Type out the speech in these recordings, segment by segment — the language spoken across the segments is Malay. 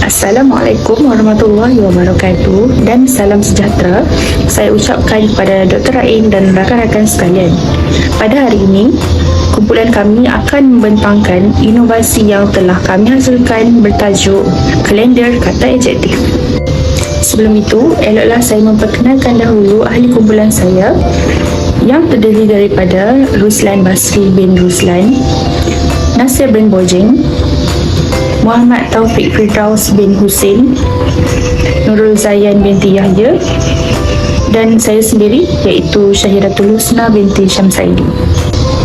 Assalamualaikum warahmatullahi wabarakatuh dan salam sejahtera saya ucapkan kepada Dr. Ain dan rakan-rakan sekalian. Pada hari ini, kumpulan kami akan membentangkan inovasi yang telah kami hasilkan bertajuk Kalender Kata Adjektif. Sebelum itu, eloklah saya memperkenalkan dahulu ahli kumpulan saya yang terdiri daripada Ruslan Basri bin Ruslan, Nasir bin Bojeng, Muhammad Taufik Firdaus bin Husin, Nurul Zayan binti Yahya dan saya sendiri iaitu Syahiratul Husna binti Syamsaidi.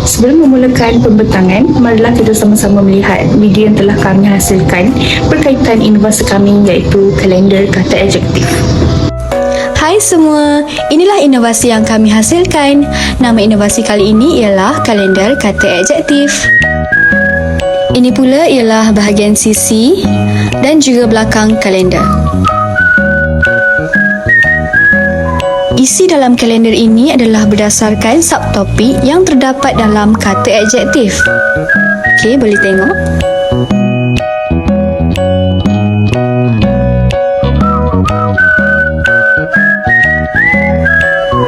Sebelum memulakan pembentangan, marilah kita sama-sama melihat video yang telah kami hasilkan berkaitan inovasi kami iaitu kalender kata adjektif. Hai semua, inilah inovasi yang kami hasilkan. Nama inovasi kali ini ialah kalender kata adjektif. Ini pula ialah bahagian sisi dan juga belakang kalender. Isi dalam kalender ini adalah berdasarkan subtopik yang terdapat dalam kata adjektif. Okey, boleh tengok.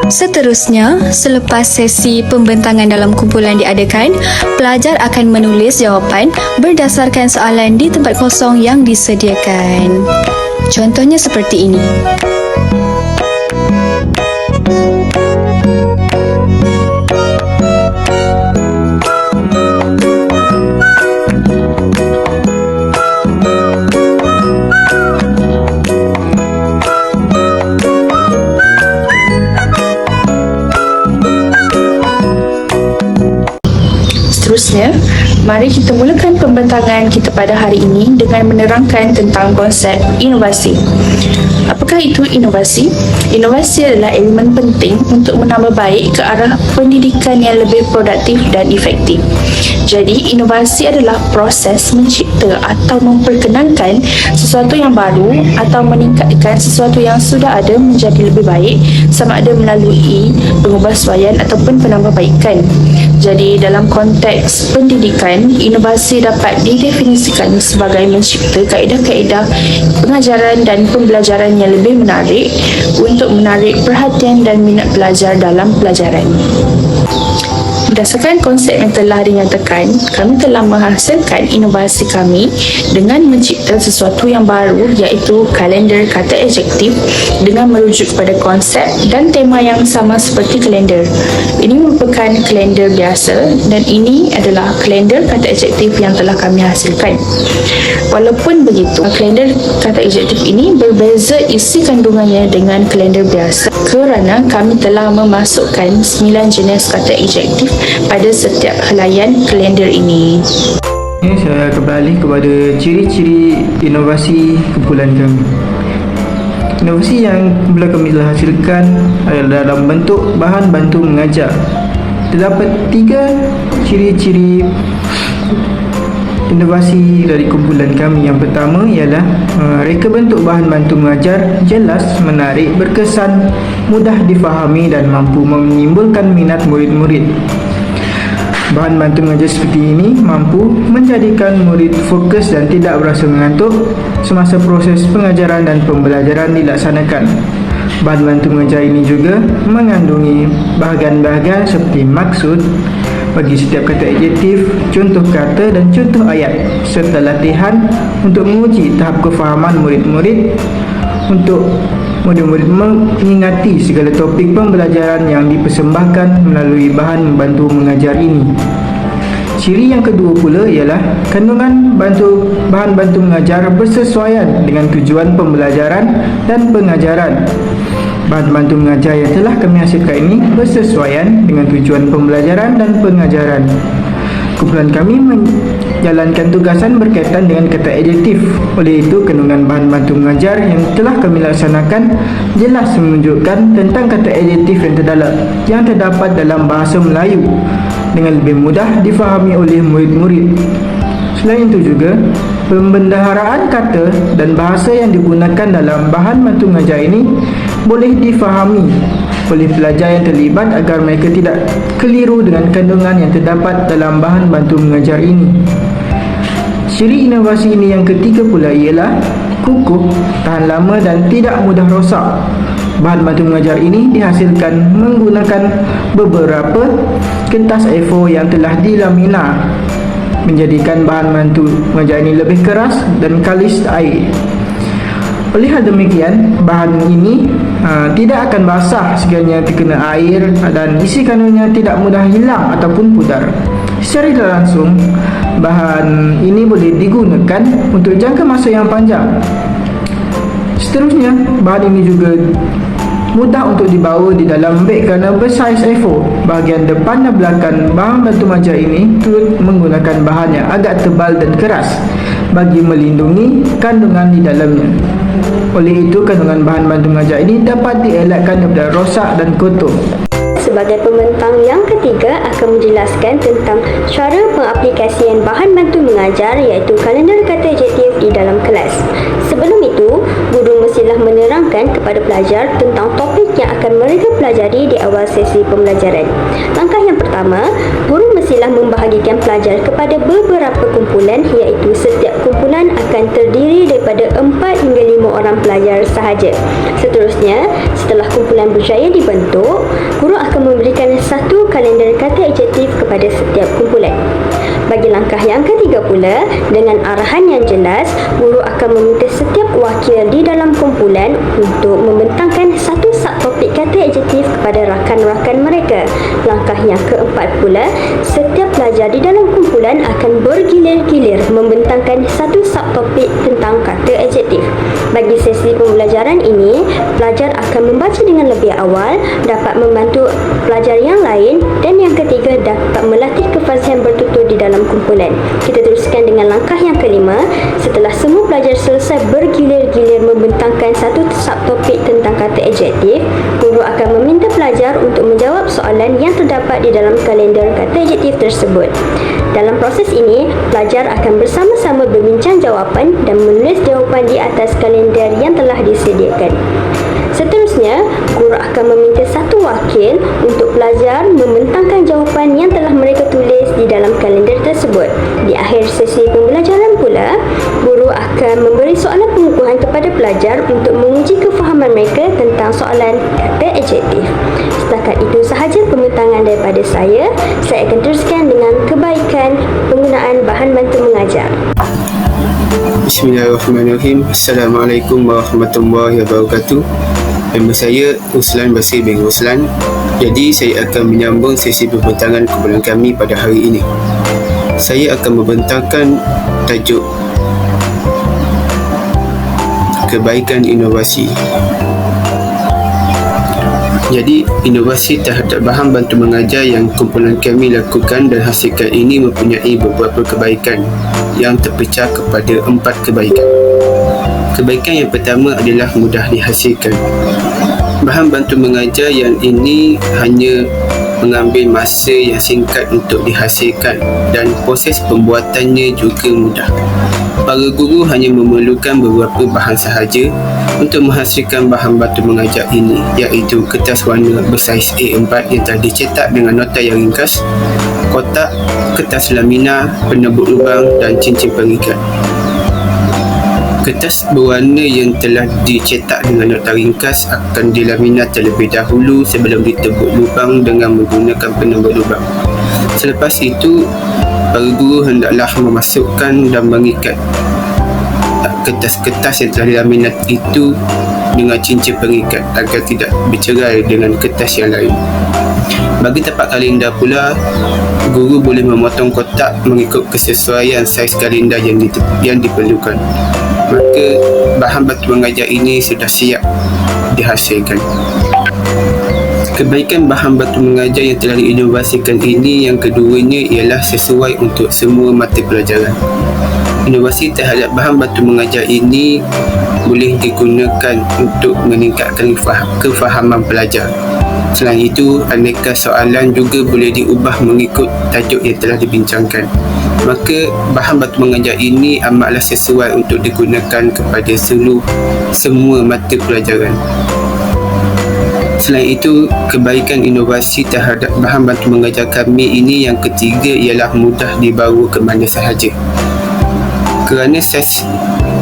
Seterusnya, selepas sesi pembentangan dalam kumpulan diadakan, pelajar akan menulis jawapan berdasarkan soalan di tempat kosong yang disediakan. Contohnya seperti ini. Seterusnya, mari kita mulakan pembentangan kita pada hari ini dengan menerangkan tentang konsep inovasi. Apakah itu inovasi? Inovasi adalah elemen penting untuk menambah baik ke arah pendidikan yang lebih produktif dan efektif. Jadi, inovasi adalah proses mencipta atau memperkenalkan sesuatu yang baru atau meningkatkan sesuatu yang sudah ada menjadi lebih baik sama ada melalui pengubahsuaian ataupun penambahbaikan. Jadi, dalam konteks pendidikan, inovasi dapat didefinisikan sebagai mencipta kaedah-kaedah pengajaran dan pembelajaran yang lebih menarik untuk menarik perhatian dan minat pelajar dalam pelajaran. Berdasarkan konsep yang telah dinyatakan, kami telah menghasilkan inovasi kami dengan mencipta sesuatu yang baru iaitu kalender kata adjektif dengan merujuk kepada konsep dan tema yang sama seperti kalender. Ini merupakan kalender biasa dan ini adalah kalender kata adjektif yang telah kami hasilkan. Walaupun begitu, kalender kata adjektif ini berbeza isi kandungannya dengan kalender biasa kerana kami telah memasukkan 9 jenis kata adjektif pada setiap helaian kalender ini. Saya kembali kepada ciri-ciri inovasi kumpulan kami. Inovasi yang kumpulan kami telah hasilkan adalah dalam bentuk bahan bantu mengajar. Terdapat 3 ciri-ciri inovasi dari kumpulan kami. Yang pertama ialah reka bentuk bahan bantu mengajar jelas, menarik, berkesan, mudah difahami dan mampu menimbulkan minat murid-murid. Bahan bantu mengajar seperti ini mampu menjadikan murid fokus dan tidak berasa mengantuk semasa proses pengajaran dan pembelajaran dilaksanakan. Bahan bantu mengajar ini juga mengandungi bahagian-bahagian seperti maksud bagi setiap kata adjektif, contoh kata dan contoh ayat serta latihan untuk menguji tahap kefahaman murid-murid untuk murid-murid mengingati segala topik pembelajaran yang dipersembahkan melalui bahan bantu mengajar ini. Ciri yang kedua pula ialah kandungan bahan bantu mengajar bersesuaian dengan tujuan pembelajaran dan pengajaran. Bahan bantu mengajar yang telah kami hasilkan ini bersesuaian dengan tujuan pembelajaran dan pengajaran. Kumpulan kami menjalankan tugasan berkaitan dengan kata adjektif. Oleh itu, kandungan bahan bantu mengajar yang telah kami laksanakan jelas menunjukkan tentang kata adjektif yang terdapat dalam bahasa Melayu dengan lebih mudah difahami oleh murid-murid. Selain itu juga, pembendaharaan kata dan bahasa yang digunakan dalam bahan bantu mengajar ini boleh difahami oleh pelajar yang terlibat agar mereka tidak keliru dengan kandungan yang terdapat dalam bahan bantu mengajar ini. Ciri inovasi ini yang ketiga pula ialah kukuh, tahan lama dan tidak mudah rosak. Bahan bantu mengajar ini dihasilkan menggunakan beberapa kertas A4 yang telah dilamina, menjadikan bahan bantu mengajar ini lebih keras dan kalis air. Oleh hal demikian, bahan ini tidak akan basah sekiranya terkena air dan isi kandungnya tidak mudah hilang ataupun pudar. Secara tidak langsung, bahan ini boleh digunakan untuk jangka masa yang panjang. Seterusnya, bahan ini juga mudah untuk dibawa di dalam beg kerana bersaiz A4. Bahagian depan dan belakang bahan bantu mengajar ini turut menggunakan bahan yang agak tebal dan keras bagi melindungi kandungan di dalamnya. Oleh itu, kandungan bahan bantu mengajar ini dapat dielakkan daripada rosak dan kotor. Sebagai pembentang yang ketiga akan menjelaskan tentang cara pengaplikasian bahan bantu mengajar iaitu kalender kata adjektif di dalam kelas. Sebelum itu, guru mestilah menerangkan kepada pelajar tentang topik yang akan mereka pelajari di awal sesi pembelajaran. Langkah yang pertama, guru mestilah membahagikan pelajar kepada beberapa kumpulan iaitu setiap kumpulan akan terdiri daripada 4 hingga 5 orang pelajar sahaja. Seterusnya, setelah kumpulan berjaya dibentuk, guru akan memberikan satu kalender kata adjektif kepada setiap kumpulan. Bagi langkah yang ketiga pula, dengan arahan yang jelas, guru akan meminta setiap wakil di dalam kumpulan untuk membentangkan satu subtopik kata adjektif kepada rakan-rakan mereka. Langkah yang keempat pula, setiap pelajar di dalam kumpulan akan bergilir-gilir membentangkan satu subtopik tentang kata adjektif. Bagi sesi pembelajaran ini, pelajar akan membaca dengan lebih awal, dapat membantu pelajar yang lain, dan yang ketiga dapat melatih kefasihan bertutur di dalam kumpulan. Kita teruskan dengan langkah yang kelima. Setelah semua pelajar selesai bergilir-gilir membentangkan satu subtopik tentang kata adjektif, guru akan meminta pelajar untuk menjawab soalan yang terdapat di dalam kalender kata adjektif tersebut. Dalam proses ini, pelajar akan bersama-sama berbincang jawapan dan menulis jawapan di atas kalender yang telah disediakan. Seterusnya, guru akan meminta satu wakil untuk pelajar membentangkan jawapan yang telah mereka tulis di dalam kalender tersebut. Di akhir sesi pembelajaran pula, guru akan memberi soalan pengukuhan kepada pelajar untuk menguji kefahaman mereka tentang soalan kata adjektif. Setakat itu sahaja pembentangan daripada saya. Saya akan teruskan dengan kebaikan penggunaan bahan bantu mengajar. Bismillahirrahmanirrahim. Assalamualaikum warahmatullahi wabarakatuh. Nama saya Ruslan Basri bin Ruslan. Jadi saya akan menyambung sesi pembentangan kumpulan kami pada hari ini. Saya akan membentangkan tajuk kebaikan inovasi. Jadi, inovasi terhadap bahan bantu mengajar yang kumpulan kami lakukan dan hasilkan ini mempunyai beberapa kebaikan yang terpecah kepada 4 kebaikan. Kebaikan yang pertama adalah mudah dihasilkan. Bahan bantu mengajar yang ini hanya mengambil masa yang singkat untuk dihasilkan dan proses pembuatannya juga mudah. Para guru hanya memerlukan beberapa bahan sahaja untuk menghasilkan bahan bantu mengajar ini, iaitu kertas warna bersaiz A4 yang telah dicetak dengan nota yang ringkas, kotak, kertas lamina, penebuk lubang dan cincin pengikat. Kertas berwarna yang telah dicetak dengan nota ringkas akan dilamina terlebih dahulu sebelum ditebuk lubang dengan menggunakan penebuk lubang. Selepas itu, para guru hendaklah memasukkan dan mengikat kertas-kertas yang telah dilaminat itu dengan cincin pengikat agar tidak bercerai dengan kertas yang lain. Bagi tapak kalender pula, guru boleh memotong kotak mengikut kesesuaian saiz kalender yang diperlukan. Maka bahan bantu mengajar ini sudah siap dihasilkan. Kebaikan bahan bantu mengajar yang telah diinovasikan ini yang keduanya ialah sesuai untuk semua mata pelajaran. Inovasi terhadap bahan bantu mengajar ini boleh digunakan untuk meningkatkan kefahaman pelajar. Selain itu, aneka soalan juga boleh diubah mengikut tajuk yang telah dibincangkan. Maka, bahan bantu mengajar ini amatlah sesuai untuk digunakan kepada semua mata pelajaran. Selain itu, kebaikan inovasi terhadap bahan bantu mengajar kami ini yang ketiga ialah mudah dibawa ke mana sahaja. Kerana saiz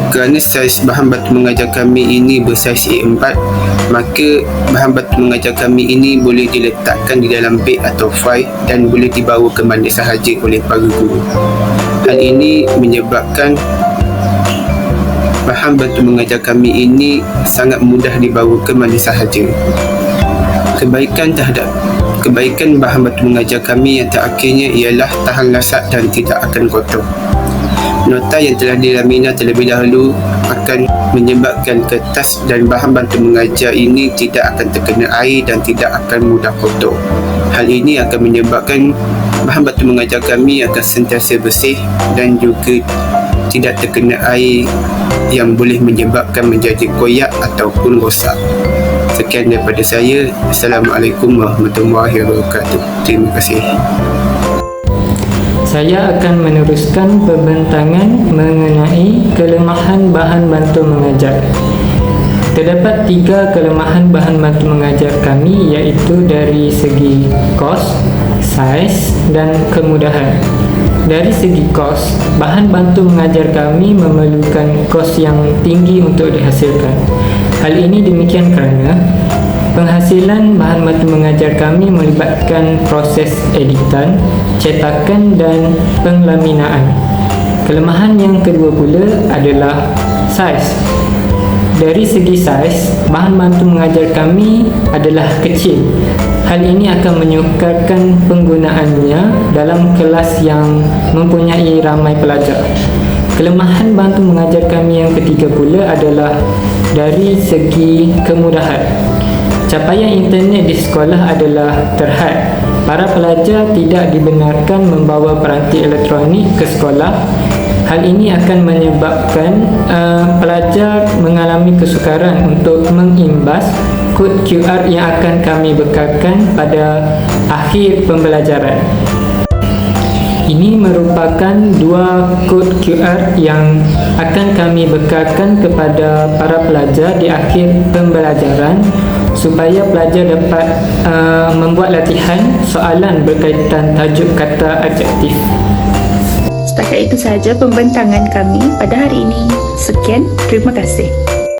Kerana saiz bahan bantu mengajar kami ini bersaiz A4, maka bahan bantu mengajar kami ini boleh diletakkan di dalam beg atau fail dan boleh dibawa ke mana sahaja oleh para guru. Hal ini menyebabkan bahan bantu mengajar kami ini sangat mudah dibawa ke mana sahaja. Kebaikan bahan bantu mengajar kami yang terakhirnya ialah tahan lasat dan tidak akan kotor. Nota yang telah dilamina terlebih dahulu akan menyebabkan kertas dan bahan bantu mengajar ini tidak akan terkena air dan tidak akan mudah kotor. Hal ini akan menyebabkan bahan bantu mengajar kami akan sentiasa bersih dan juga tidak terkena air yang boleh menyebabkan menjadi koyak ataupun rosak. Sekian daripada saya. Assalamualaikum warahmatullahi wabarakatuh. Terima kasih. Saya akan meneruskan pembentangan mengenai kelemahan bahan bantu mengajar. Terdapat 3 kelemahan bahan bantu mengajar kami, iaitu dari segi kos, saiz dan kemudahan. Dari segi kos, bahan bantu mengajar kami memerlukan kos yang tinggi untuk dihasilkan. Hal ini demikian kerana penghasilan bahan bantu mengajar kami melibatkan proses editan, cetakan dan penglaminaan. Kelemahan yang kedua pula adalah saiz. Dari segi saiz, bahan bantu mengajar kami adalah kecil. Hal ini akan menyukarkan penggunaannya dalam kelas yang mempunyai ramai pelajar. Kelemahan bantu mengajar kami yang ketiga pula adalah dari segi kemudahan. Capaian internet di sekolah adalah terhad. Para pelajar tidak dibenarkan membawa peranti elektronik ke sekolah. Hal ini akan menyebabkan pelajar mengalami kesukaran untuk mengimbas kod QR yang akan kami bekalkan pada akhir pembelajaran. Ini merupakan 2 kod QR yang akan kami bekalkan kepada para pelajar di akhir pembelajaran supaya pelajar dapat membuat latihan soalan berkaitan tajuk kata adjektif. Setakat itu sahaja pembentangan kami pada hari ini. Sekian, terima kasih.